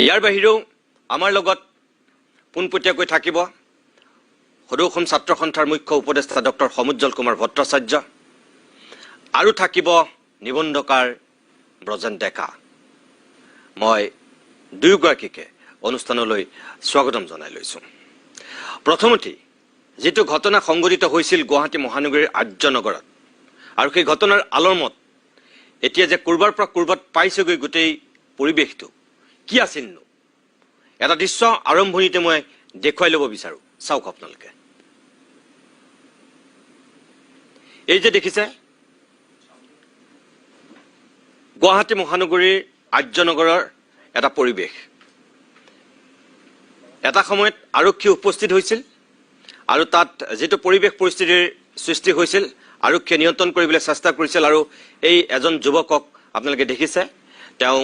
ইয়াৰ বাহিৰেও আমাৰ লগত পোনপটীয়াকৈ থাকিব সদৌ অসম ছাত্ৰ সন্থাৰ মুখ্য উপদেষ্টা ডক্টৰ সমুজ্জ্বল কুমাৰ ভট্টাচাৰ্য আৰু থাকিব নিবন্ধকাৰ ব্ৰজেন ডেকা। মই দুয়োগৰাকীকে অনুষ্ঠানলৈ স্বাগতম জনাই লৈছোঁ। প্ৰথমতে যেটো ঘটনা সংঘটিত হৈছিল গুৱাহাটী মহানগৰীৰ আৰ্যনগৰত আৰু সেই ঘটনাৰ আলমত এতিয়া যে কৰবাৰ পৰা কৰবাত পাইছেগৈ গোটেই পৰিৱেশটো কি আছিলনো এটা দৃশ্য আৰম্ভণিতে মই দেখুৱাই ল'ব বিচাৰোঁ। চাওক আপোনালোকে এই যে দেখিছে গুৱাহাটী মহানগৰীৰ আৰ্যনগৰৰ এটা পৰিৱেশ। এটা সময়ত আৰক্ষী উপস্থিত হৈছিল আৰু তাত যেটো পৰিৱেশ পৰিস্থিতিৰ সৃষ্টি হৈছিল আৰক্ষীয়ে নিয়ন্ত্ৰণ কৰিবলৈ চেষ্টা কৰিছিল আৰু এই এজন যুৱকক আপোনালোকে দেখিছে তেওঁ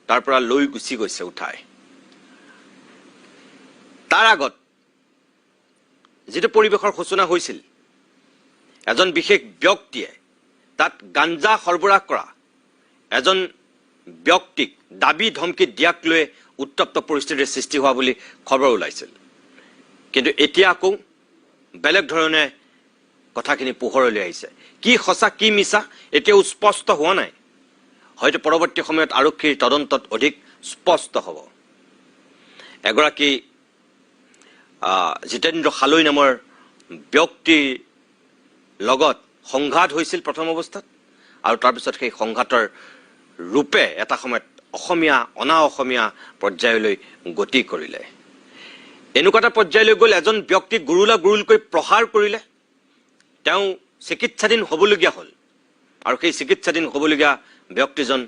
তাৰ পৰা লৈ গুচি গৈছে উঠাই। তাৰ আগত যেটো পৰিৱেশৰ সূচনা হৈছিল এজন বিশেষ ব্যক্তিয়ে তাত গাঞ্জা সৰবৰাহ কৰা এজন ব্যক্তিক দাবী ধমকি দিয়াক লৈ উত্তপ্ত পৰিস্থিতিৰ সৃষ্টি হোৱা বুলি খবৰ ওলাইছিল। কিন্তু এতিয়া আকৌ বেলেগ ধৰণে কথাখিনি পোহৰলৈ আহিছে। কি সঁচা কি মিছা এতিয়াও স্পষ্ট হোৱা নাই। হয়তো পৰৱৰ্তী সময়ত আৰক্ষীৰ তদন্তত অধিক স্পষ্ট হ'ব। এগৰাকী জিতেন্দ্ৰ হালৈ নামৰ ব্যক্তিৰ লগত সংঘাত হৈছিল প্ৰথম অৱস্থাত আৰু তাৰপিছত সেই সংঘাতৰ ৰূপে এটা সময়ত অসমীয়া অনা অসমীয়া পৰ্যায়লৈ গতি কৰিলে। এনেকুৱা এটা পৰ্যায়লৈ গ'ল এজন ব্যক্তিক গুৰুলকৈ প্ৰহাৰ কৰিলে। তেওঁ চিকিৎসাধীন হ'বলগীয়া হ'ল আৰু সেই চিকিৎসাধীন হ'বলগীয়া ব্যক্তিজন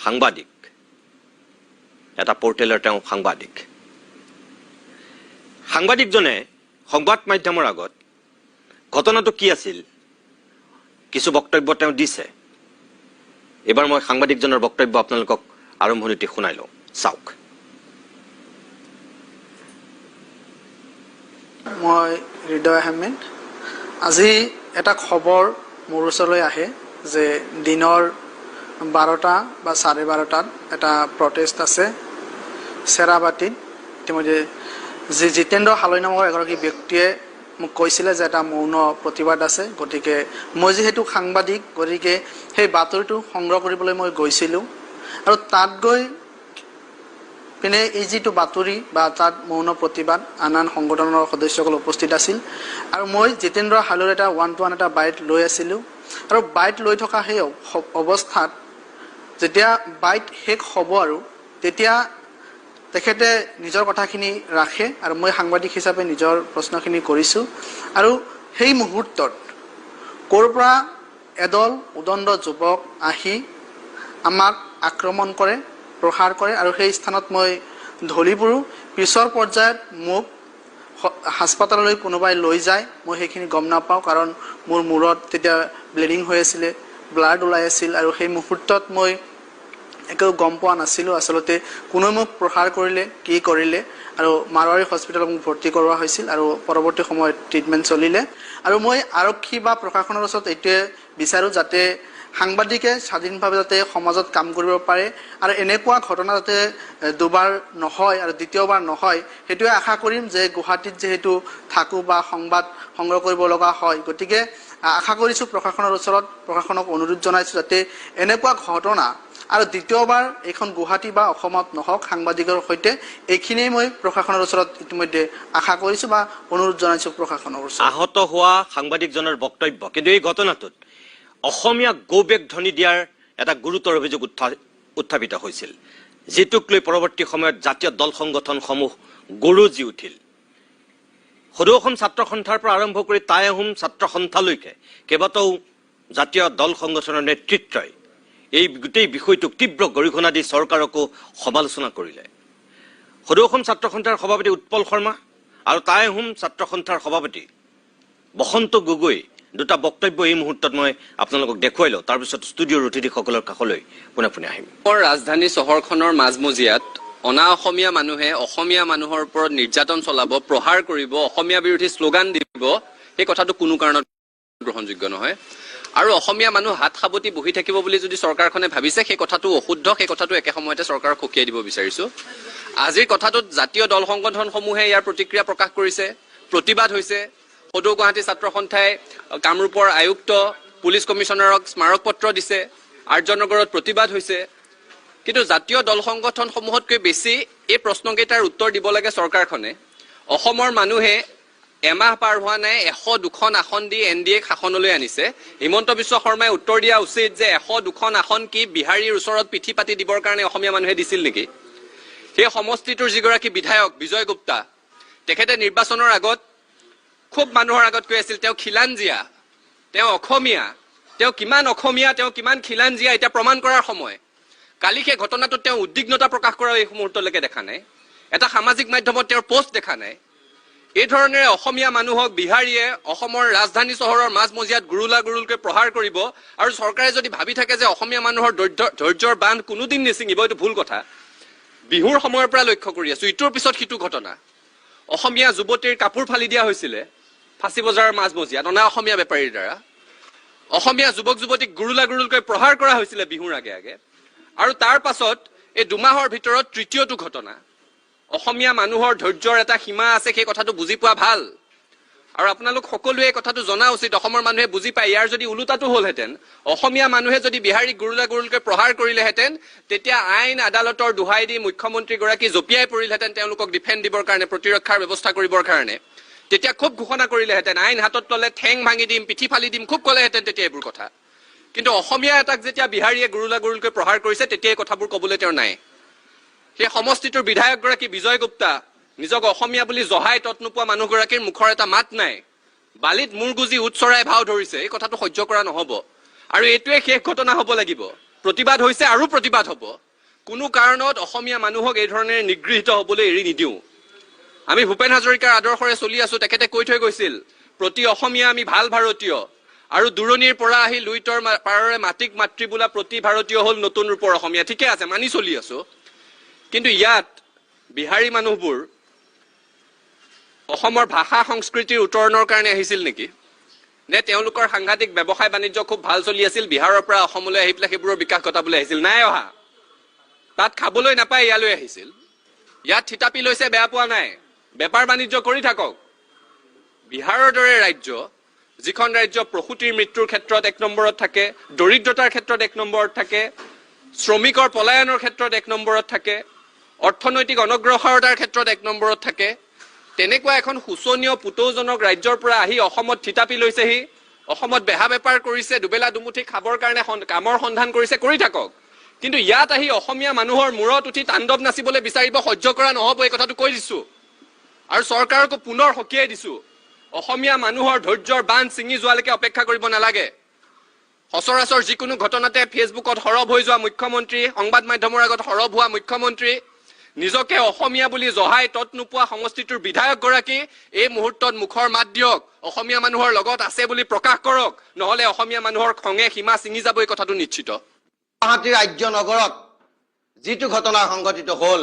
সাংবাদিক, এটা পৰ্টেলৰ তেওঁ সাংবাদিক। সাংবাদিকজনে সংবাদ মাধ্যমৰ আগত ঘটনাটো কি আছিল কিছু বক্তব্য তেওঁ দিছে। এবাৰ মই সাংবাদিকজনৰ বক্তব্য আপোনালোকক আৰম্ভণিতে শুনাই লওঁ। চাওক। মই হৃদয় আহমেদ। আজি এটা খবৰ মোৰ ওচৰলৈ আহে যে দিনৰ 12টা বা 12:30টাত এটা প্ৰটেষ্ট আছে চেৰাবাটিত। ইতিমধ্যে যি জিতেন্দ্ৰ হালৈ নামৰ এগৰাকী ব্যক্তিয়ে মোক কৈছিলে যে এটা মৌন প্ৰতিবাদ আছে। গতিকে মই যিহেতু সাংবাদিক গতিকে সেই বাতৰিটো সংগ্ৰহ কৰিবলৈ মই গৈছিলোঁ আৰু তাত গৈ পিনে এই যিটো বাতৰি বা তাত মৌন প্ৰতিবাদ আন সংগঠনৰ সদস্যসকল উপস্থিত আছিল আৰু মই জিতেন্দ্ৰ হালৈৰ এটা 1-to-1 এটা বাইট লৈ আছিলোঁ আৰু বাইট লৈ থকা সেই অৱস্থাত যেতিয়া বাইট শেষ হ'ব আৰু তেতিয়া তেখেতে নিজৰ কথাখিনি ৰাখে আৰু মই সাংবাদিক হিচাপে নিজৰ প্ৰশ্নখিনি কৰিছোঁ আৰু সেই মুহূৰ্তত ক'ৰ পৰা এদল উদণ্ড যুৱক আহি আমাক আক্ৰমণ কৰে, প্ৰহাৰ কৰে আৰু সেই স্থানত মই ঢলি পৰোঁ। পিছৰ পৰ্যায়ত মোক হাস্পতাললৈ কোনোবাই লৈ যায়, মই সেইখিনি গম নাপাওঁ কাৰণ মোৰ মূৰত তেতিয়া ব্লিডিং হৈ আছিলে, ব্লাড ওলাই আছিল আৰু সেই মুহূৰ্তত মই একো গম পোৱা নাছিলোঁ আচলতে কোনে মোক প্ৰহাৰ কৰিলে কি কৰিলে আৰু মাৰোৱাৰী হস্পিটেলত মোক ভৰ্তি কৰোৱা হৈছিল আৰু পৰৱৰ্তী সময়ত ট্ৰিটমেণ্ট চলিলে। আৰু মই আৰক্ষী বা প্ৰশাসনৰ ওচৰত এইটোৱে বিচাৰোঁ যাতে সাংবাদিকে স্বাধীনভাৱে যাতে সমাজত কাম কৰিব পাৰে আৰু এনেকুৱা ঘটনা যাতে দুবাৰ নহয় আৰু দ্বিতীয়বাৰ নহয় সেইটোৱে আশা কৰিম। যে গুৱাহাটীত যিহেতু থাকোঁ বা সংবাদ সংগ্ৰহ কৰিব লগা হয় গতিকে আশা কৰিছোঁ প্ৰশাসনৰ ওচৰত প্ৰশাসনক অনুৰোধ জনাইছোঁ যাতে এনেকুৱা ঘটনা আৰু দ্বিতীয়বাৰ এইখন গুৱাহাটী বা অসমত নহওক। সাংবাদিকৰ সৈতে এইখিনিয়ে মই প্ৰশাসনৰ ওচৰত ইতিমধ্যে আশা কৰিছোঁ বা অনুৰোধ জনাইছোঁ প্ৰশাসনৰ ওচৰত। আহত হোৱা সাংবাদিকজনৰ বক্তব্য কিন্তু এই ঘটনাটোত অসমীয়া গৌবেগ ধ্বনি দিয়াৰ এটা গুৰুতৰ অভিযোগ উত্থাপিত হৈছিল, যিটোক লৈ পৰৱৰ্তী সময়ত জাতীয় দল সংগঠনসমূহ গৰজি উঠিল। সদৌ অসম ছাত্ৰ সন্থাৰ পৰা আৰম্ভ কৰি টাই আহোম ছাত্ৰ সন্থালৈকে কেইবাটাও জাতীয় দল সংগঠনৰ নেতৃত্বই এই গোটেই বিষয়টোক তীব্ৰ গৰিহণা দি চৰকাৰকো সমালোচনা কৰিলে। সদৌ অসম ছাত্ৰ সন্থাৰ সভাপতি উৎপল শৰ্মা আৰু টাই আহোম ছাত্ৰ সন্থাৰ সভাপতি বসন্ত গগৈ দুটা বক্তব্য এই মুহূৰ্তত মই আপোনালোকক দেখুৱাই লওঁ। তাৰপিছত ষ্টুডিঅ'ৰ অতিথিসকলৰ কাষলৈ পোনে পোনে আহিম। ৰাজধানী চহৰখনৰ মাজমজিয়াত অনা অসমীয়া মানুহে অসমীয়া মানুহৰ ওপৰত নিৰ্যাতন চলাব, প্ৰহাৰ কৰিব, অসমীয়া বিৰোধী শ্লোগান দিব, সেই কথাটো কোনো কাৰণত গ্ৰহণযোগ্য নহয়। আৰু অসমীয়া মানুহ হাত সাবতি বহি থাকিব বুলি যদি চৰকাৰখনে ভাবিছে সেই কথাটো অশুদ্ধ, সেই কথাটো একে সময়তে চৰকাৰক সকীয়াই দিব বিচাৰিছোঁ। আজিৰ কথাটোত জাতীয় দল সংগঠনসমূহে ইয়াৰ প্ৰতিক্ৰিয়া প্ৰকাশ কৰিছে, প্ৰতিবাদ হৈছে। সদৌ গুৱাহাটী ছাত্ৰ সন্থাই কামৰূপৰ আয়ুক্ত পুলিচ কমিশ্যনাৰক স্মাৰক পত্ৰ দিছে, আৰ্যনগৰত প্ৰতিবাদ হৈছে। কিন্তু জাতীয় দল সংগঠনসমূহতকৈ বেছি এই প্ৰশ্নকেইটাৰ উত্তৰ দিব লাগে চৰকাৰখনে। অসমৰ মানুহে এমাহ পাৰ হোৱা নাই 102খন আসন দি NDAক শাসনলৈ আনিছে। হিমন্ত বিশ্ব শৰ্মাই উত্তৰ দিয়া উচিত যে 102খন আসন কি বিহাৰীৰ ওচৰত পিঠি পাতি দিবৰ কাৰণে অসমীয়া মানুহে দিছিল নেকি? সেই সমষ্টিটোৰ যিগৰাকী বিধায়ক বিজয় গুপ্তা, তেখেতে নিৰ্বাচনৰ আগত খুব মানুহৰ আগত কৈ আছিল তেওঁ খিলাঞ্জীয়া, তেওঁ অসমীয়া, তেওঁ কিমান খিলাঞ্জীয়া এতিয়া প্ৰমাণ কৰাৰ সময়। কালি সেই ঘটনাটোত তেওঁ উদ্বিগ্নতা প্ৰকাশ কৰা এই মুহূৰ্তলৈকে দেখা নাই। এটা সামাজিক মাধ্যমত তেওঁৰ পোষ্ট দেখা নাই। এই ধৰণেৰে অসমীয়া মানুহক বিহাৰীয়ে অসমৰ ৰাজধানী চহৰৰ মাজমজিয়াত গুৰুলকৈ প্ৰহাৰ কৰিব আৰু চৰকাৰে যদি ভাবি থাকে যে অসমীয়া মানুহৰ ধৈৰ্যৰ বান্ধ কোনোদিন নিছিঙিব, এইটো ভুল কথা। বিহুৰ সময়ৰ পৰা লক্ষ্য কৰি আছো ইটোৰ পিছত সিটো ঘটনা। অসমীয়া যুৱতীৰ কাপোৰ ফালি দিয়া হৈছিলে ফাঁচী বজাৰৰ মাজমজিয়াত অনা অসমীয়া বেপাৰীৰ দ্বাৰা। অসমীয়া যুৱক যুৱতীক গুৰুলকৈ প্ৰহাৰ কৰা হৈছিলে বিহুৰ আগে আগে। আৰু তাৰ পাছত এই 2 মাহৰ ভিতৰত তৃতীয়টো ঘটনা। অসমীয়া মানুহৰ ধৈৰ্যৰ এটা সীমা আছে, সেই কথাটো বুজি পোৱা ভাল। আৰু আপোনালোক সকলোৱে এই কথাটো জনা উচিত, অসমৰ মানুহে বুজি পায়। ইয়াৰ যদি ওলোটাটো হ'লহেঁতেন, অসমীয়া মানুহে যদি বিহাৰীক গুৰুলকৈ প্ৰহাৰ কৰিলেহেঁতেন, তেতিয়া আইন আদালতৰ দোহাই দি মুখ্যমন্ত্ৰীগৰাকী জঁপিয়াই পৰিলহেঁতেন তেওঁলোকক ডিফেণ্ড দিবৰ কাৰণে, প্ৰতিৰক্ষাৰ ব্যৱস্থা কৰিবৰ কাৰণে। তেতিয়া খুব ঘোষণা কৰিলেহেঁতেন, আইন হাতত ল'লে ঠেং ভাঙি দিম, পিঠি ফালি দিম, খুব ক'লেহেঁতেন তেতিয়া এইবোৰ কথা। কিন্তু অসমীয়া এটাক যেতিয়া বিহাৰীয়ে গুৰুলকৈ প্ৰহাৰ কৰিছে, তেতিয়া এই কথাবোৰ ক'বলৈ তেওঁৰ নাই। সেই সমষ্টিটোৰ বিধায়কগৰাকী বিজয় গুপ্তা, নিজক অসমীয়া বুলি জহাই তত নোপোৱা মানুহগৰাকীৰ মুখৰ এটা মাত নাই। বালিত মূৰ গুজি উৎ চৰাই ভাও ধৰিছে, এই কথাটো সহ্য কৰা নহ'ব। আৰু এইটোৱে শেষ ঘটনা হ'ব লাগিব। প্ৰতিবাদ হৈছে আৰু প্ৰতিবাদ হ'ব। কোনো কাৰণত অসমীয়া মানুহক এই ধৰণেৰে নিগৃহীত হ'বলৈ এৰি নিদিওঁ। আমি ভূপেন হাজৰিকাৰ আদৰ্শৰে চলি আছো। তেখেতে কৈ থৈ গৈছিল, প্ৰতি অসমীয়া আমি ভাল ভাৰতীয়, আৰু দূৰণিৰ পৰা আহি লুইতৰ পাৰৰে মাটিক মাতৃ বোলা প্ৰতি ভাৰতীয় হ'ল নতুন ৰূপৰ অসমীয়া। ঠিকে আছে, মানি চলি আছো। কিন্তু ইয়াত বিহাৰী মানুহবোৰ অসমৰ ভাষা সংস্কৃতিৰ উত্তৰণৰ কাৰণে আহিছিল নেকি? নে তেওঁলোকৰ সাংঘাতিক ব্যৱসায় বাণিজ্য খুব ভাল চলি আছিল, বিহাৰৰ পৰা অসমলৈ আহি পেলাই সেইবোৰৰ বিকাশ ঘটাবলৈ আহিছিল? নাই অহা। তাত খাবলৈ নাপাই ইয়ালৈ আহিছিল। ইয়াত থিতাপি লৈছে, বেয়া পোৱা নাই, বেপাৰ বাণিজ্য কৰি থাকক। বিহাৰৰ দৰে ৰাজ্য, যিখন ৰাজ্য প্ৰসূতিৰ মৃত্যুৰ ক্ষেত্ৰত 1 নম্বৰত থাকে, দৰিদ্ৰতাৰ ক্ষেত্ৰত 1 নম্বৰত থাকে, শ্ৰমিকৰ পলায়নৰ ক্ষেত্ৰত 1 নম্বৰত থাকে, অৰ্থনৈতিক অনগ্ৰসৰতাৰ ক্ষেত্ৰত 1 নম্বৰত থাকে, তেনেকুৱা এখন শোচনীয় পুতৌজনক ৰাজ্যৰ পৰা আহি অসমত থিতাপি লৈছেহি, অসমত বেহা বেপাৰ কৰিছে, দুবেলা দুমুঠি খাবৰ কাৰণে কামৰ সন্ধান কৰিছে, কৰি থাকক। কিন্তু ইয়াত আহি অসমীয়া মানুহৰ মূৰত উঠি তাণ্ডৱ নাচিবলৈ বিচাৰিব, সহ্য কৰা নহ'ব, এই কথাটো কৈ দিছো। আৰু চৰকাৰকো পুনৰ সকীয়াই দিছো, অসমীয়া মানুহৰ ধৈৰ্যৰ বান্ধ ছিঙি যোৱালৈকে অপেক্ষা কৰিব নালাগে। সচৰাচৰ যিকোনো ঘটনাতে ফেচবুকত সৰব হৈ যোৱা মুখ্যমন্ত্ৰী, সংবাদ মাধ্যমৰ আগত সৰব হোৱা মুখ্যমন্ত্ৰী, নিজকে অসমীয়া বুলি জহাই তত নোপোৱা সমষ্টিটোৰ বিধায়কগৰাকী এই মুহূৰ্তত মুখৰ মাত দিয়ক, অসমীয়া মানুহৰ লগত আছে বুলি প্ৰকাশ কৰক, নহ'লে অসমীয়া মানুহৰ খঙে সীমা ছিঙি যাব, এই কথাটো নিশ্চিত। গুৱাহাটীৰ ৰাজ্য নগৰত যিটো ঘটনা সংঘটিত হ'ল,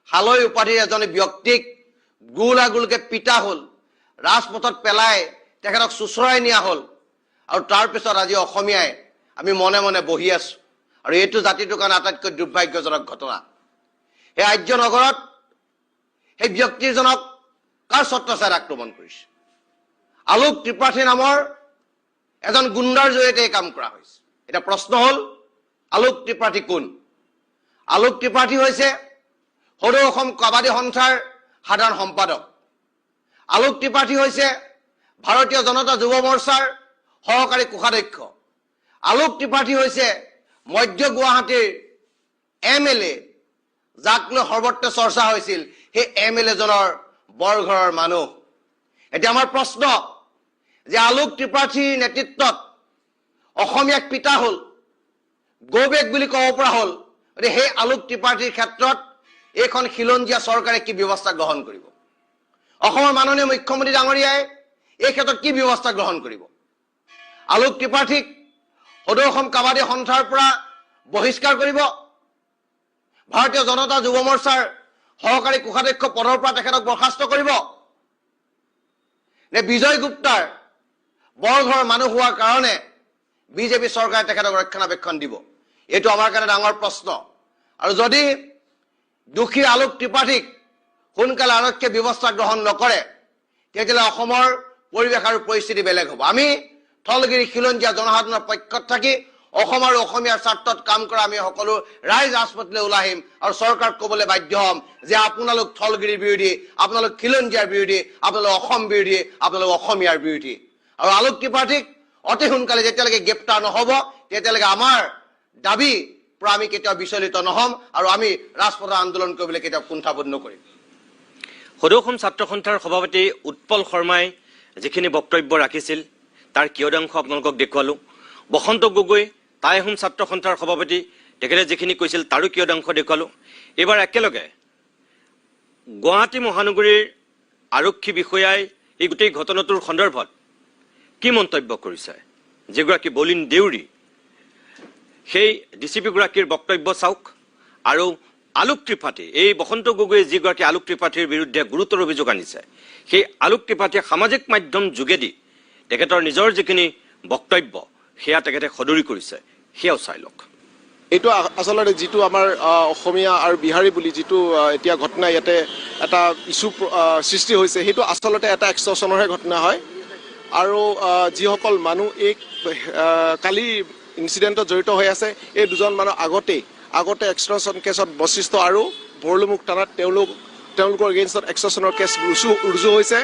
হালৈ উপাধিৰ এজন ব্যক্তিক গুলকে পিতা হ'ল, ৰাজপথত পেলাই তেখেতক চুচৰাই নিয়া হ'ল। আৰু তাৰপিছত আজি অসমীয়াই আমি মনে মনে বহি আছো। আৰু এইটো জাতিটোৰ কাৰণে আটাইতকৈ দুৰ্ভাগ্যজনক ঘটনা। এই ৰাজ্য নগৰত সেই ব্যক্তিজনক কাৰ ছত্ৰচাই আক্ৰমণ কৰিছে? আলোক ত্ৰিপাঠী নামৰ এজন গুণ্ডাৰ জৰিয়তে এই কাম কৰা হৈছে। এটা প্ৰশ্ন হ'ল, আলোক ত্ৰিপাঠী কোন? আলোক ত্ৰিপাঠী হৈছে সদৌ অসম কাবাডী সন্থাৰ সাধাৰণ সম্পাদক। আলোক ত্ৰিপাঠী হৈছে ভাৰতীয় জনতা যুৱ মৰ্চাৰ সহকাৰী কোষাধ্যক্ষ। আলোক ত্ৰিপাঠী হৈছে মধ্য গুৱাহাটীৰ MLA, যাক লৈ সৰ্বত্ৰ চৰ্চা হৈছিল, সেই MLA জনৰ বৰঘৰৰ মানুহ। এতিয়া আমাৰ প্ৰশ্ন যে আলোক ত্ৰিপাঠীৰ নেতৃত্বত অসমীয়াক পিতা হ'ল, গৌবেগ বুলি ক'ব পৰা হ'ল, গতিকে সেই আলোক ত্ৰিপাঠীৰ ক্ষেত্ৰত এইখন খিলঞ্জীয়া চৰকাৰে কি ব্যৱস্থা গ্ৰহণ কৰিব? অসমৰ মাননীয় মুখ্যমন্ত্ৰী ডাঙৰীয়াই এই ক্ষেত্ৰত কি ব্যৱস্থা গ্ৰহণ কৰিব? আলোক ত্ৰিপাঠীক সদৌ অসম কাবাডী সন্থাৰ পৰা বহিষ্কাৰ কৰিব? ভাৰতীয় জনতা যুৱ মৰ্চাৰ সহকাৰী কোষাধ্যক্ষ পদৰ পৰা তেখেতক বৰ্খাস্ত কৰিব? নে বিজয় গুপ্তাৰ বৰঘৰৰ মানুহ হোৱাৰ কাৰণে বিজেপি চৰকাৰে তেখেতক ৰক্ষণাবেক্ষণ দিব? এইটো আমাৰ কাৰণে ডাঙৰ প্ৰশ্ন। আৰু যদি দোষী আলোক ত্ৰিপাঠীক সোনকালে আৰক্ষীয়ে ব্যৱস্থা গ্ৰহণ নকৰে তেতিয়াহ'লে অসমৰ পৰিৱেশ আৰু পৰিস্থিতি বেলেগ হ'ব। আমি থলগিৰি খিলঞ্জীয়া জনসাধাৰণৰ পক্ষত থাকি অসম আৰু অসমীয়াৰ স্বাৰ্থত কাম কৰা আমি সকলো ৰাইজ ৰাজপথলৈ ওলাই আহিম আৰু চৰকাৰক ক'বলৈ বাধ্য হ'ম যে আপোনালোক থলগিৰিৰ বিৰোধী, আপোনালোক খিলঞ্জীয়াৰ বিৰোধী, আপোনালোক অসম বিৰোধী, আপোনালোক অসমীয়াৰ বিৰোধী। আৰু আলোক ত্ৰিপাঠীক অতি সোনকালে যেতিয়ালৈকে গ্ৰেপ্তাৰ নহ'ব তেতিয়ালৈকে আমাৰ দাবী পৰা আমি কেতিয়াও বিচলিত নহ'ম আৰু আমি ৰাজপথৰ আন্দোলন কৰিবলৈ কেতিয়াও কুণ্ঠাবোধ নকৰিম। সদৌ অসম ছাত্ৰ সন্থাৰ সভাপতি উৎপল শৰ্মাই যিখিনি বক্তব্য ৰাখিছিল তাৰ কিয়দাংশ আপোনালোকক দেখুৱালোঁ। বসন্ত গগৈ টাই আহোম ছাত্ৰ সন্থাৰ সভাপতি, তেখেতে যিখিনি কৈছিল তাৰো কিয়দাংশ দেখুৱালোঁ। এইবাৰ একেলগে গুৱাহাটী মহানগৰীৰ আৰক্ষী বিষয়াই এই গোটেই ঘটনাটোৰ সন্দৰ্ভত কি মন্তব্য কৰিছে, যিগৰাকী বলিন দেউৰী সেই ডিচিপিগৰাকীৰ বক্তব্য চাওক। আৰু আলোক ত্ৰিপাঠী, এই বসন্ত গগৈয়ে যিগৰাকী আলোক ত্ৰিপাঠীৰ বিৰুদ্ধে গুৰুতৰ অভিযোগ আনিছে, সেই আলোক ত্ৰিপাঠীয়ে সামাজিক মাধ্যম যোগেদি তেখেতৰ নিজৰ যিখিনি বক্তব্য সেয়া তেখেতে সদৰি কৰিছে, সেয়াও চাই লওক। এইটো আচলতে যিটো আমাৰ অসমীয়া আৰু বিহাৰী বুলি যিটো এতিয়া ঘটনা ইয়াতে এটা ইছ্যু সৃষ্টি হৈছে, সেইটো আচলতে এটা এক্সটৰ্চনৰহে ঘটনা হয়। আৰু যিসকল মানুহ এই কালি ইনচিডেণ্টত জড়িত হৈ আছে, এই দুজন মানুহ আগতে এক্সটৰ্চন কেছত বশিষ্ঠ আৰু ভৰলুমুখ থানাত তেওঁলোকৰ এগেইনষ্টত এক্সটৰ্চনৰ কেছ ৰুজু হৈছে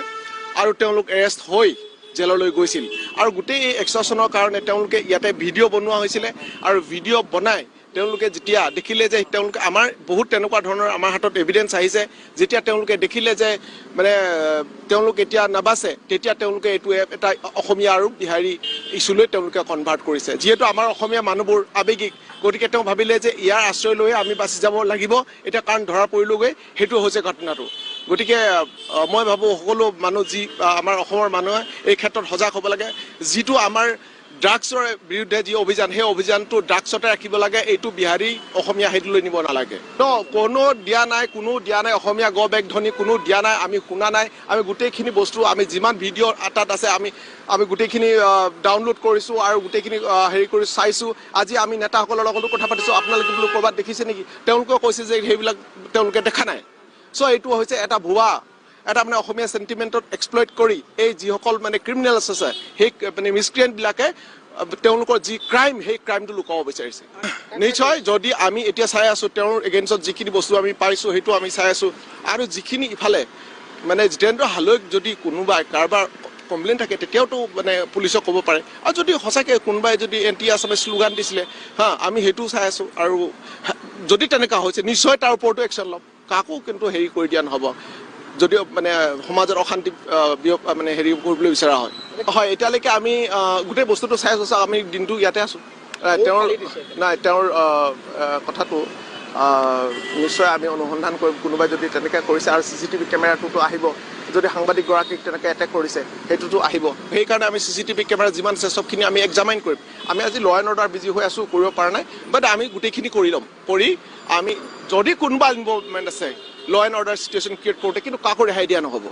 আৰু তেওঁলোক এৰেষ্ট হৈ জেললৈ গৈছিল। আৰু গোটেই এই এক্সটৰ্চনৰ কাৰণে তেওঁলোকে ইয়াতে ভিডিঅ' বনোৱা হৈছিলে আৰু ভিডিঅ' বনাই তেওঁলোকে যেতিয়া দেখিলে যে তেওঁলোকে আমাৰ বহুত তেনেকুৱা ধৰণৰ আমাৰ হাতত এভিডেঞ্চ আহিছে, যেতিয়া তেওঁলোকে দেখিলে যে মানে তেওঁলোক এতিয়া নাবাচে, তেতিয়া তেওঁলোকে এইটো এটা অসমীয়া আৰু বিহাৰী ইছ্যুলৈ তেওঁলোকে কনভাৰ্ট কৰিছে। যিহেতু আমাৰ অসমীয়া মানুহবোৰ আৱেগিক, গতিকে তেওঁ ভাবিলে যে ইয়াৰ আশ্ৰয় লৈয়ে আমি বাচি যাব লাগিব, এতিয়া কাৰণ ধৰা পৰিলোগৈ, সেইটো হৈছে ঘটনাটো। গতিকে মই ভাবোঁ সকলো মানুহ আমাৰ অসমৰ মানুহে এই ক্ষেত্ৰত সজাগ হ'ব লাগে। যিটো আমাৰ ড্ৰাগছৰ বিৰুদ্ধে যি অভিযান, সেই অভিযানটো ড্ৰাগছতে ৰাখিব লাগে, এইটো বিহাৰী অসমীয়া সেইটোলৈ নিব নালাগে। কোনো দিয়া নাই অসমীয়া গ বেগ ধ্বনি কোনো দিয়া নাই, আমি শুনা নাই। আমি গোটেইখিনি বস্তু আমি যিমান ভিডিঅ' তাত আছে আমি গোটেইখিনি ডাউনলোড কৰিছোঁ আৰু গোটেইখিনি হেৰি কৰি চাইছোঁ। আজি আমি নেতাসকলৰ লগতো কথা পাতিছোঁ, আপোনালোকে বোলো ক'ৰবাত দেখিছে নেকি, তেওঁলোকেও কৈছে যে সেইবিলাক তেওঁলোকে দেখা নাই। চ' এইটো হৈছে এটা ভুৱা, এটা মানে অসমীয়া চেণ্টিমেণ্টত এক্সপ্লইট কৰি এই যিসকল মানে ক্ৰিমিনেলছ আছে, সেই মানে মিছক্ৰিয়েণ্টবিলাকে তেওঁলোকৰ যি ক্ৰাইম, সেই ক্ৰাইমটো লুকাব বিচাৰিছে। নিশ্চয় যদি আমি এতিয়া চাই আছোঁ তেওঁৰ এগেইনষ্টত যিখিনি বস্তু আমি পাইছোঁ সেইটো আমি চাই আছোঁ। আৰু যিখিনি ইফালে মানে জিতেন্দ্ৰ হালৈক যদি কোনোবাই কাৰোবাৰ কমপ্লেইন থাকে তেতিয়াওতো মানে পুলিচক ক'ব পাৰে। আৰু যদি সঁচাকৈ কোনোবাই যদি এণ্টি আছামিজ শ্লোগান দিছিলে আমি সেইটোও চাই আছোঁ। আৰু যদি তেনেকুৱা হৈছে নিশ্চয় তাৰ ওপৰতো একশ্যন ল'ম, কাকো কিন্তু হেৰি কৰি দিয়া নহ'ব যদিও মানে সমাজত অশান্তি মানে হেৰি কৰিবলৈ বিচৰা হয়। এতিয়ালৈকে আমি গোটেই বস্তুটো চাই আছোঁ। আমি দিনটো ইয়াতে আছোঁ। তেওঁৰ কথাটো নিশ্চয় আমি অনুসন্ধান কৰিম, কোনোবাই যদি তেনেকৈ কৰিছে। আৰু CCTV কেমেৰাটোতো আহিব, যদি সাংবাদিকগৰাকীক তেনেকৈ এটেক কৰিছে সেইটোতো আহিব। সেইকাৰণে আমি CCTV কেমেৰা যিমান আছে চবখিনি আমি এক্সামাইন কৰিম। আমি আজি ল' এণ্ড অৰ্ডাৰ বিজি হৈ আছোঁ, কৰিব পৰা নাই, বাট আমি গোটেইখিনি কৰি ল'ম। কৰি আমি যদি কোনোবা ইনভলভমেণ্ট আছে ল' এণ্ড অৰ্ডাৰ চিটুৱেশ্যন ক্ৰিয়েট কৰোঁতে, কিন্তু কাকো ৰেহাই দিয়া নহ'ব।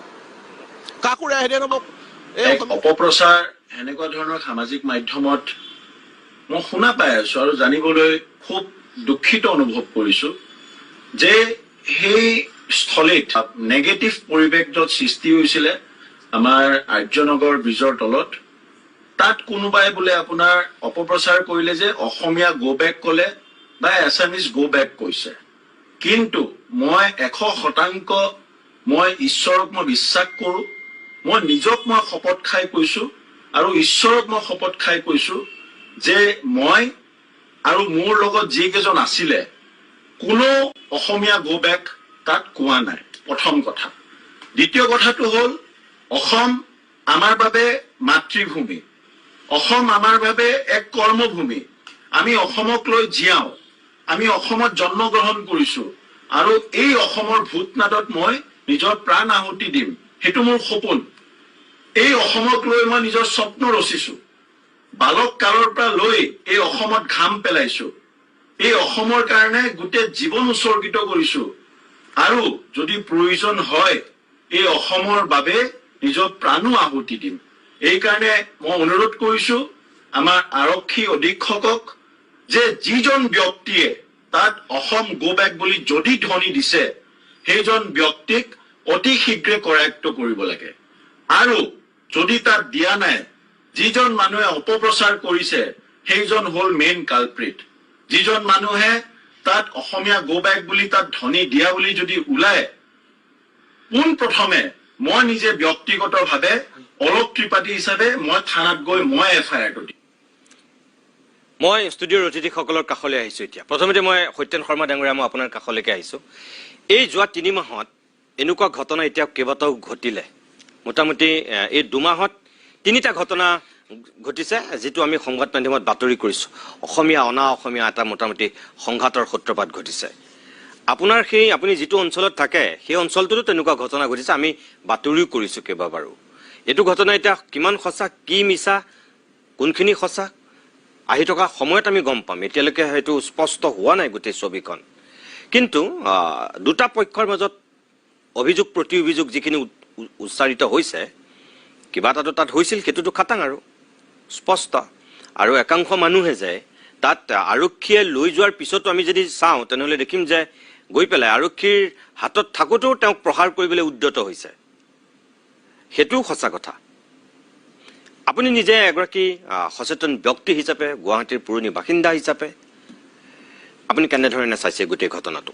এই অপপ্ৰচাৰ এনেকুৱা ধৰণৰ সামাজিক মাধ্যমত মই শুনা পাই আছোঁ আৰু জানিবলৈ খুব দুখিত অনুভৱ কৰিছোঁ যে সেই স্থলীত নেগেটিভ পৰিৱেশ য'ত সৃষ্টি হৈছিলে আমাৰ আৰ্যনগৰ ব্ৰিজৰ তলত, তাত কোনোবাই বোলে আপোনাৰ অপপ্ৰচাৰ কৰিলে যে অসমীয়া গো বেক ক'লে বা এছামিজ গো বেক কৈছে। কিন্তু মই 100% মই ঈশ্বৰক মই বিশ্বাস কৰোঁ, মই নিজক মই শপত খাই কৈছোঁ আৰু ঈশ্বৰক মই শপত খাই কৈছোঁ যে মই আৰু মোৰ লগত যিকেইজন আছিলে কোনো অসমীয়া গো বেক তাত কোৱা নাই। প্ৰথম কথা। দ্বিতীয় কথাটো হ'ল অসম আমাৰ বাবে মাতৃভূমি, অসম আমাৰ বাবে এক কৰ্মভূমি। আমি অসমক লৈ জীয়াওঁ, আমি অসমত জন্মগ্ৰহণ কৰিছোঁ আৰু এই অসমৰ ভূতনাদত মই নিজৰ প্ৰাণ আহুতি দিম, সেইটো মোৰ সপোন। এই অসমক লৈ মই নিজৰ স্বপ্ন ৰচিছোঁ, বালক কালৰ পৰা লৈ এই অসমত ঘাম পেলাইছোঁ, এই অসমৰ কাৰণে গোটেই জীৱন উৎসৰ্গিত কৰিছোঁ আৰু যদি প্ৰয়োজন হয় এই অসমৰ বাবে নিজৰ প্ৰাণো আহুতি দিম। এইকাৰণে মই অনুৰোধ কৰিছোঁ আমাৰ আৰক্ষী অধীক্ষকক যে যিজন ব্যক্তিয়ে তাত অসম গো বেক বুলি যদি ধ্বনি দিছে সেইজন ব্যক্তিক অতি শীঘ্ৰে কৰায়ত্ব কৰিব লাগে আৰু যদি তাত দিয়া নাই যিজন মানুহে অপপ্ৰচাৰ কৰিছে সেইজন হ'ল মেইন কালপ্ৰিট যিজন মানুহে তাত অসমীয়া গো বেক বুলি তাত ধ্বনি দিয়া বুলি যদি ওলায় পোন প্ৰথমে মই নিজে ব্যক্তিগতভাৱে অলপ ত্ৰিপাঠী হিচাপে মই থানাত গৈ মই এফআইআৰটো দিম মই ষ্টুডিঅ'ৰ অতিথিসকলৰ কাষলৈ আহিছোঁ এতিয়া প্ৰথমতে মই সত্যেন শৰ্মা ডাঙৰীয়া মই আপোনাৰ কাষলৈকে আহিছোঁ এই যোৱা 3 মাহত এনেকুৱা ঘটনা এতিয়া কেইবাটাও ঘটিলে মোটামুটি এই 2 মাহত 3টা ঘটনা ঘটিছে যেটো আমি সংবাদ মাধ্যমত বাতৰি কৰিছোঁ অসমীয়া অনা অসমীয়া এটা মোটামুটি সংঘাতৰ সূত্ৰপাত ঘটিছে আপোনাৰ সেই আপুনি যেটো অঞ্চলত থাকে সেই অঞ্চলটোতো তেনেকুৱা ঘটনা ঘটিছে আমি বাতৰিও কৰিছোঁ কেইবাবাৰো এটো ঘটনা এতিয়া কিমান সঁচা কি মিছা কোনখিনি সঁচা আহি থকা সময়ত আমি গম পাম এতিয়ালৈকে হয়তো স্পষ্ট হোৱা নাই গোটেই ছবিখন কিন্তু দুটা পক্ষৰ মাজত অভিযোগ প্ৰতি অভিযোগ যিখিনি উচ্চাৰিত হৈছে কিবা এটা তাত হৈছিল সেইটোতো খাটাং আৰু স্পষ্ট আৰু একাংশ মানুহে যে তাত আৰক্ষীয়ে লৈ যোৱাৰ পিছতো আমি যদি চাওঁ তেনেহ'লে দেখিম যে গৈ পেলাই আৰক্ষীৰ হাতত থাকোঁতেও তেওঁক প্ৰহাৰ কৰিবলৈ উদ্যত হৈছে সেইটোও সঁচা কথা আপুনি নিজে এগৰাকী সচেতন ব্যক্তি হিচাপে গুৱাহাটীৰ পুৰণি বাসিন্দা হিচাপে আপুনি কেনেধৰণে চাইছে গোটেই ঘটনাটো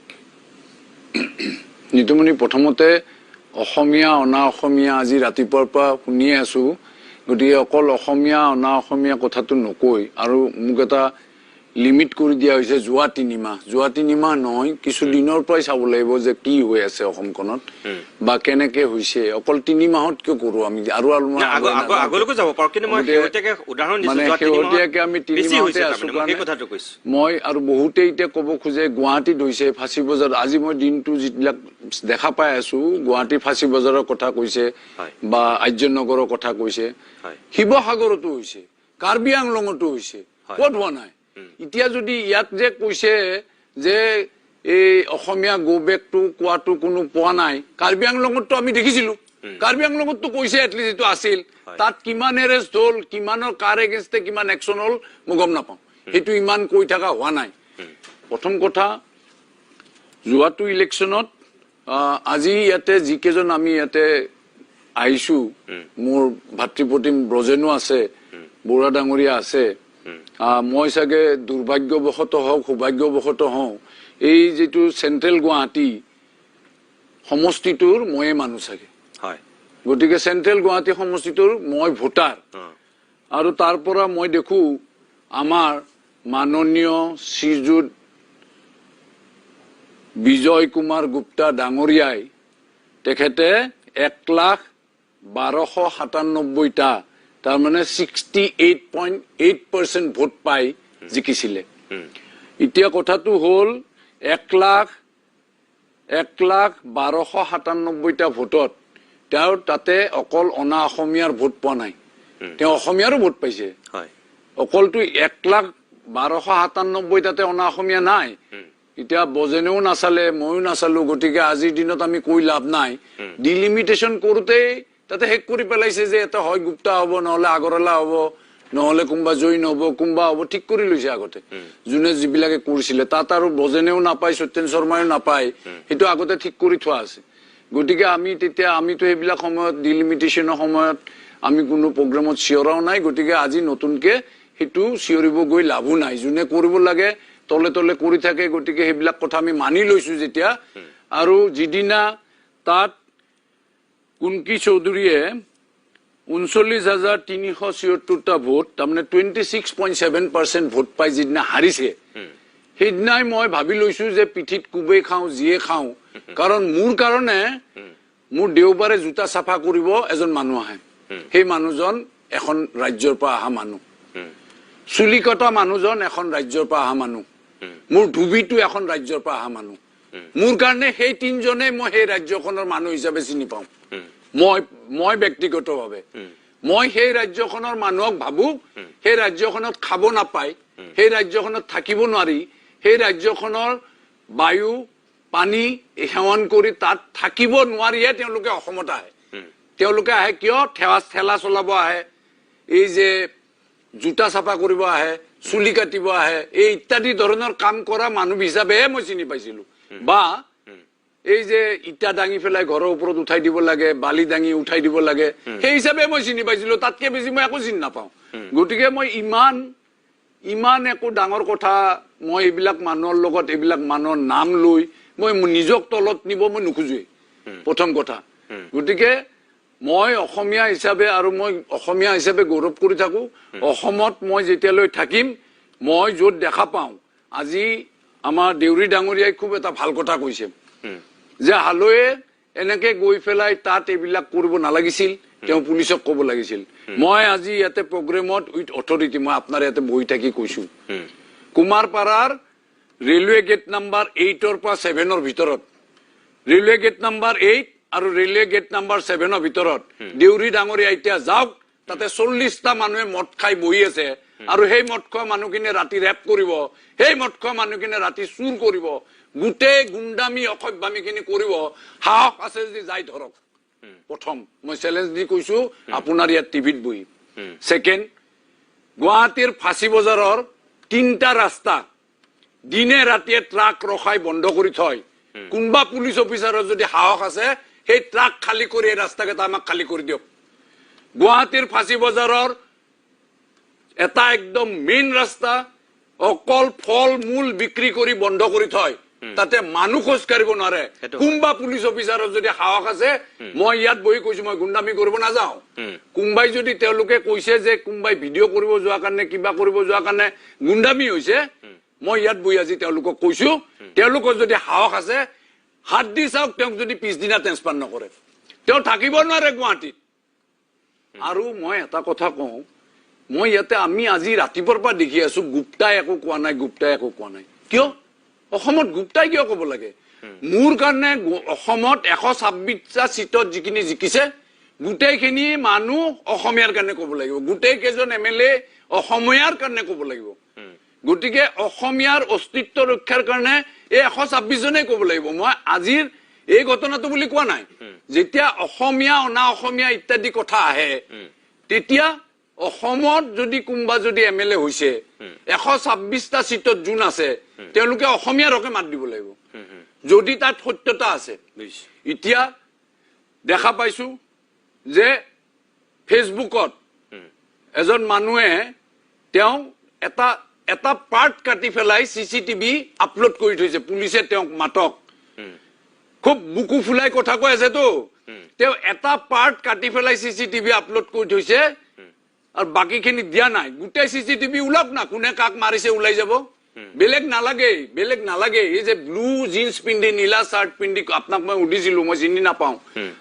নিতুমণি প্ৰথমতে অসমীয়া অনা অসমীয়া আজি ৰাতিপুৱাৰ পৰা শুনিয়ে আছো গতিকে অকল অসমীয়া অনা অসমীয়া কথাটো নকৈ আৰু মোক এটা লিমিট কৰি দিয়া হৈছে যোৱা 3 মাহ নহয় কিছু দিনৰ পৰাই চাব লাগিব যে কি হৈ আছে অসমখনত বা কেনেকে হৈছে অকল 3 মাহত কিয় কৰো আমি আৰু আগলৈকে যাব পাৰো কিন্তু মই শেহতীয়াকে উদাহৰণ দিছো যোৱা 3 শেহতীয়াকে আমি 3 মাহতে আছো এই কথাটো কৈছো মই আৰু বহুতে এতিয়া ক'ব খোজে গুৱাহাটীত হৈছে ফাঁচী বজাৰ আজি মই দিনটো যিবিলাক দেখা পাই আছো গুৱাহাটী ফাঁচী বজাৰৰ কথা কৈছে বা আৰ্যনগৰৰ কথা কৈছে শিৱসাগৰতো হৈছে কাৰ্বি আংলঙতো হৈছে ক'ত হোৱা নাই এতিয়া যদি ইয়াত যে কৈছে যে এই অসমীয়া গো বেকটো কোৱাটো কোনো পোৱা নাই কাৰ্বি আংলঙতো আমি দেখিছিলো কাৰ্বি আংলঙতো কৈছে এটলিষ্ট এইটো আছিল তাত কিমান এৰেষ্ট হ'ল কিমানৰ কাৰ এগেইনষ্টে কিমান একশ্যন হ'ল মই গম নাপাওঁ সেইটো ইমান কৈ থকা হোৱা নাই প্ৰথম কথা যোৱাটো ইলেকশ্যনত আজি ইয়াতে যিকেইজন আমি ইয়াতে আহিছো মোৰ ভাতৃপ্ৰতিম ব্ৰজেনো আছে বৰুৱা ডাঙৰীয়া আছে মই চাগে দুৰ্ভাগ্যবশতঃ হওক সৌভাগ্যবশতঃ হওঁ এই যেটো চেন্ট্ৰেল গুৱাহাটী সমষ্টিটোৰ ময়ে মানুহ চাগে গতিকে চেন্ট্ৰেল গুৱাহাটী সমষ্টিটোৰ মই ভোটাৰ আৰু তাৰ পৰা মই দেখো আমাৰ মাননীয় শ্ৰীযুত বিজয় কুমাৰ গুপ্তা ডাঙৰীয়াই তেখেতে 1,12,97টা তাৰমানে 68.8% ভোট পাই জিকিছিলে এতিয়া কথাটো হ'ল 1,12,97টা ভোটত তেওঁ তাতে অকল অনা অসমীয়াৰ ভোট পোৱা নাই তেওঁ অসমীয়াৰো ভোট পাইছে অকলটো 1,12,97টাতে অনা অসমীয়া নাই এতিয়া বজেনেও নাচালে ময়ো নাচালো গতিকে আজিৰ দিনত আমি কৈ লাভ নাই ডিলিমিটেশ্যন কৰোঁতে তাতে শেষ কৰি পেলাইছে যে এটা হয় গুপ্তা হ'ব নহলে আগৰৱালা হ'ব নহলে কোনবা জৈন হ'ব কোনবা হ'ব ঠিক কৰি লৈছে আগতে যোনে যিবিলাকে কৰিছিলে তাত আৰু বজেনেও নাপায় সত্যেন শৰ্মাও নাপায় সেইটো আগতে ঠিক কৰি থোৱা আছে গতিকে আমি তেতিয়া আমিতো এইবিলাক সময়ত ডিলিমিটেশ্যনৰ সময়ত আমি কোনো প্ৰগ্ৰামত চিঞৰাও নাই গতিকে আজি নতুনকে সেইটো চিঞৰিব গৈ লাভো নাই যোনে কৰিব লাগে তলে তলে কৰি থাকে গতিকে সেইবিলাক কথা আমি মানি লৈছো যেতিয়া আৰু যিদিনা তাত কুনকি চৌধুৰীয়ে 39,376টা ভোট তাৰমানে 26.7% ভোট পাই যিদিনা হাৰিছে সেইদিনাই মই ভাবি লৈছো যে পিঠিত কুবেই খাওঁ যিয়ে খাওঁ কাৰণ মোৰ কাৰণে মোৰ দেওবাৰে জোতা চাফা কৰিব এজন মানুহ আহে সেই মানুহজন এখন ৰাজ্যৰ পৰা অহা মানুহ চুলি কটা মানুহজন এখন ৰাজ্যৰ পৰা অহা মানুহ মোৰ ধুবিটো এখন ৰাজ্যৰ পৰা অহা মানুহ মোৰ কাৰণে সেই তিনজনে মই সেই ৰাজ্যখনৰ মানুহ হিচাপে চিনি পাওঁ মই ব্যক্তিগতভাৱে মই সেই ৰাজ্যখনৰ মানুহক ভাবো সেই ৰাজ্যখনত খাব নাপায় সেই ৰাজ্যখনত থাকিব নোৱাৰি সেই ৰাজ্যখনৰ বায়ু পানী সেৱন কৰি তাত থাকিব নোৱাৰিয়ে তেওঁলোকে অসমত আহে তেওঁলোকে আহে কিয় ঠেলা চলাব আহে এই যে জোতা চাফা কৰিব আহে চুলি কাটিব আহে, এই ইত্যাদি ধৰণৰ কাম কৰা মানুহ হিচাপেহে মই চিনি পাইছিলো। বা এই যে ইটা দাঙি পেলাই ঘৰৰ ওপৰত উঠাই দিব লাগে, বালি দাঙি উঠাই দিব লাগে, সেই হিচাপে মই চিনি পাইছিলো। তাতকে বেছি মই একো চিনি নাপাওঁ। গতিকে মই ইমান একো ডাঙৰ কথা মই এইবিলাক মানুহৰ লগত এইবিলাক মানুহৰ নাম লৈ মই নিজক তলত নিব মই নোখোজোৱেই, প্ৰথম কথা। গতিকে মই অসমীয়া হিচাপে আৰু মই অসমীয়া হিচাপে গৌৰৱ কৰি থাকো। অসমত মই যেতিয়ালৈ থাকিম, মই য'ত দেখা পাওঁ, আজি আমাৰ দেউৰী ডাঙৰীয়াই খুব এটা ভাল কথা কৈছে যে হালৈয়ে এনেকে গৈ পেলাই তাত এইবিলাক কৰিব নালাগিছিল, তেওঁ পুলিচক ক'ব লাগিছিল। মই আজি ইয়াতে প্ৰগ্ৰেমত উইথ অথৰিটি মই আপোনাৰ ইয়াতে বহি থাকি কৈছো, কুমাৰপাৰাৰ ৰেলৱে গেট নাম্বাৰ 8ৰ পৰা 7ৰ ভিতৰত, ৰেলৱে গেট নাম্বাৰ 8 আৰু ৰেলৱে গেট নাম্বাৰ 7ৰ ভিতৰত দেউৰী ডাঙৰীয়া এতিয়া যাওক, তাতে 40টা মানুহে মদ খাই বহি আছে, আৰু সেই মদ খোৱা মানুহখিনিয়ে ৰাতি ৰেপ কৰিব, সেই মদ খোৱা মানুহখিনিয়ে ৰাতি চুৰ কৰিব, গোটেই গুণ্ডামি অসভ্যামি খিনি কৰিব। সাহস আছে যদি যাই ধৰক। প্ৰথম মই চেলেঞ্জ দি কৈছো আপোনাৰ ইয়াত টিভিত বহি। ছেকেণ্ড, গুৱাহাটীৰ ফাঁচী বজাৰৰ 3টা ৰাস্তা দিনে ৰাতিয়ে ট্ৰাক ৰখাই বন্ধ কৰি থয়। কোনোবা পুলিচ অফিচাৰৰ যদি সাহস আছে, সেই ট্ৰাক খালী কৰি এই ৰাস্তাকেইটা আমাক খালী কৰি দিয়ক। গুৱাহাটীৰ ফাঁচী বজাৰৰ এটা একদম মেইন ৰাস্তা অকল ফল মূল বিক্ৰী কৰি বন্ধ কৰি থয়, তাতে মানুহ খোজ কাঢ়িব নোৱাৰে। কোনোবা পুলিচ অফিচাৰৰ যদি সাহস আছে, মই ইয়াত বহি কৈছো মই গুণ্ডামি কৰিব নাযাওঁ। কোনোবাই যদি তেওঁলোকে কৈছে যে কোনোবাই ভিডিঅ' কৰিব যোৱাৰ কাৰণে কিবা কৰিব যোৱাৰ কাৰণে গুণ্ডামি হৈছে, মই ইয়াত বহি আজি তেওঁলোকক কৈছো, তেওঁলোকৰ যদি সাহস আছে হাত দি চাওক, তেওঁক যদি পিছদিনা ট্ৰেন্সফাৰ নকৰে, তেওঁ থাকিব নোৱাৰে গুৱাহাটীত। আৰু মই এটা কথা কওঁ, মই ইয়াতে আমি আজি ৰাতিপুৱাৰ পৰা দেখি আছো গুপ্তাই একো কোৱা নাই, গুপ্তাই একো কোৱা নাই। কিয় অসমত গুপ্তাই কিয় কব লাগে? মোৰ কাৰণে অসমত 126টা চিটত যিখিনি জিকিছে, গোটেইখিনি মানুহ অসমীয়াৰ কাৰণে কব লাগিব, গোটেই কেইজন MLA অসমীয়াৰ কাৰণে কব লাগিব। গতিকে অসমীয়াৰ অস্তিত্ব ৰক্ষাৰ কাৰণে এই 126 জনেই কব লাগিব। মই আজিৰ এই ঘটনাটো বুলি কোৱা নাই। যেতিয়া অসমীয়া অনা অসমীয়া ইত্যাদি কথা আহে, তেতিয়া অসমত যদি কোনোবা যদি MLA হৈছে, 126টা চিটত যোন আছে, তেওঁলোকে অসমীয়াৰ হকে মাত দিব লাগিব, যদি তাত সত্যতা আছে। এতিয়া দেখা পাইছো যে ফেচবুকত এজন মানুহে তেওঁ এটা পাৰ্ট কাটি পেলাই CCTV আপলোড কৰি থৈছে, পুলিচে তেওঁক মাতক। খুব বুকু ফুলাই কথা কৈ আছে তো, তেওঁ এটা পাৰ্ট কাটি পেলাই CCTV আপলোড কৰি থৈছে আৰু বাকীখিনি দিয়া নাই। গোটেই CCTV ওলাওক না, কোনে কাক মাৰিছে ওলাই যাব। বেলেগ নালাগে। এই যে ব্লু জিন্স পিন্ধি নীলা চাৰ্ট পিন্ধি, আপোনাক মই সুধিছিলো, মই চিনি নাপাওঁ,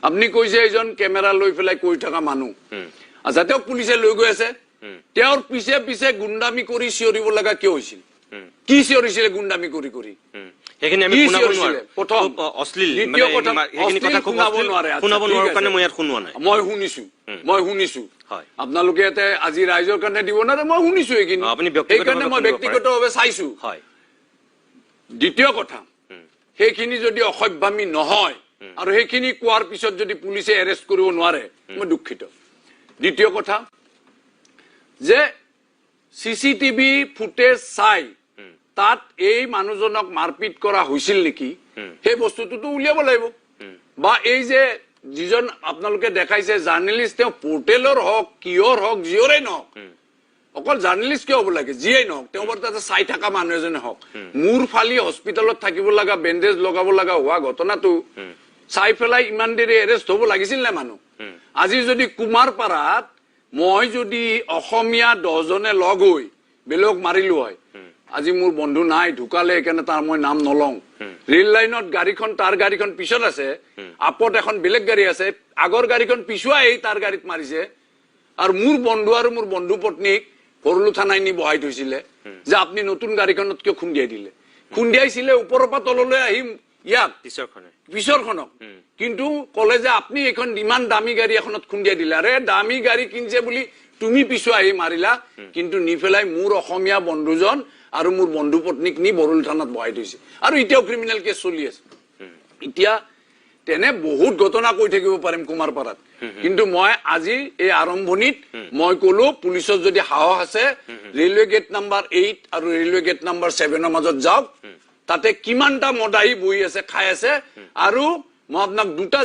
আপুনি কৈছে এইজন কেমেৰা লৈ পেলাই কৈ থকা মানুহ। আচ্ছা, তেওঁক পুলিচে লৈ গৈ আছে, তেওঁৰ পিছে পিছে গুণ্ডামি কৰি চিঞৰিব লগা কিয় হৈছিল? কি চিঞৰিছিলে গুণ্ডামি কৰি কৰি? সেইখিনি আমি শুনাব নোৱাৰো, খুব অশ্লীল, সেইখিনি কথা খুব শুনাব নোৱাৰো কাৰণে মই ইয়াত শুনোৱা নাই। মই শুনিছো আপোনালোকে ইয়াতে আজি ৰাইজৰ কাৰণে দিব নোৱাৰে, মই শুনিছো এইখিনি, সেইকাৰণে মই ব্যক্তিগতভাৱে চাইছো। দ্বিতীয় কথা, সেইখিনি যদি অসভ্যামি নহয় আৰু সেইখিনি কোৱাৰ পিছত যদি পুলিচে এৰেষ্ট কৰিব নোৱাৰে, মই দুখিত। দ্বিতীয় কথা যে CCTV ফুটেজ চাই তাত এই মানুহজনক মাৰপিট কৰা হৈছিল নেকি, সেই বস্তুটোতো উলিয়াব লাগিব। বা এই যে যিজন আপোনালোকে দেখাইছে জাৰ্নেলিষ্ট, তেওঁ পোৰ্টেলৰ হওক কিয়ৰ হওক যিয়ৰে নহওক, অকল জাৰ্নেলিষ্ট কিয় হ'ব লাগে, যিয়েই নহওক, তেওঁ বাৰু তাতে চাই থকা মানুহ এজনে হওক, মূৰ ফালি হস্পিটেলত থাকিব লগা, বেণ্ডেজ লগাব লগা হোৱা ঘটনাটো চাই পেলাই ইমান দেৰি এৰেষ্ট হ'ব লাগিছিল নে মানুহ? আজি যদি কুমাৰপাৰাত মই যদি অসমীয়া 10 জনে লগ হৈ বেলেগক মাৰিলো হয়, আজি মোৰ বন্ধু নাই, ঢুকালে, সেইকাৰণে তাৰ মই নাম নলওঁ। ৰেল লাইনত গাড়ীখন, তাৰ গাড়ীখন পিছত আছে, আপত এখন বেলেগ গাড়ী আছে, আগৰ গাড়ীখন পিছুৱাই তাৰ গাড়ীত মাৰিছে, আৰু মোৰ বন্ধু আৰু মোৰ বন্ধু পত্নীক ভৰলু থানাই নি বহাই থৈছিলে যে আপুনি নতুন গাড়ীখনত কিয় খুন্দিয়াই দিলে। খুন্দিয়াইছিলে ওপৰৰ পৰা তললৈ আহিম ইয়াক পিছৰখনক, কিন্তু কলে যে আপুনি এইখন ইমান দামী গাড়ী এখনত খুন্দিয়াই দিলে। আৰে দামী গাড়ী কিনছে বুলি তুমি পিছুৱাই আহি মাৰিলা, কিন্তু নি পেলাই মোৰ অসমীয়া বন্ধুজন আৰু মোৰ বন্ধু পত্নীক নি বৰল থানাত বহাই থৈছে, আৰু এতিয়াও ক্ৰিমিনেল কেছ চলি আছে। এতিয়া তেনে বহুত ঘটনা কৈ থাকিব পাৰিম কুমাৰপাৰাত কিন্তু মই আজি এই আৰম্ভণিত মই কলো পুলিচৰ যদি সাহস আছে ৰেলৱে গেট নাম্বাৰ 8 আৰু ৰেলৱে গেট নাম্বাৰ 7 মাজত যাওক তাতে কিমানটা মদাহী বহি আছে খাই আছে আৰু মই আপোনাক দুটা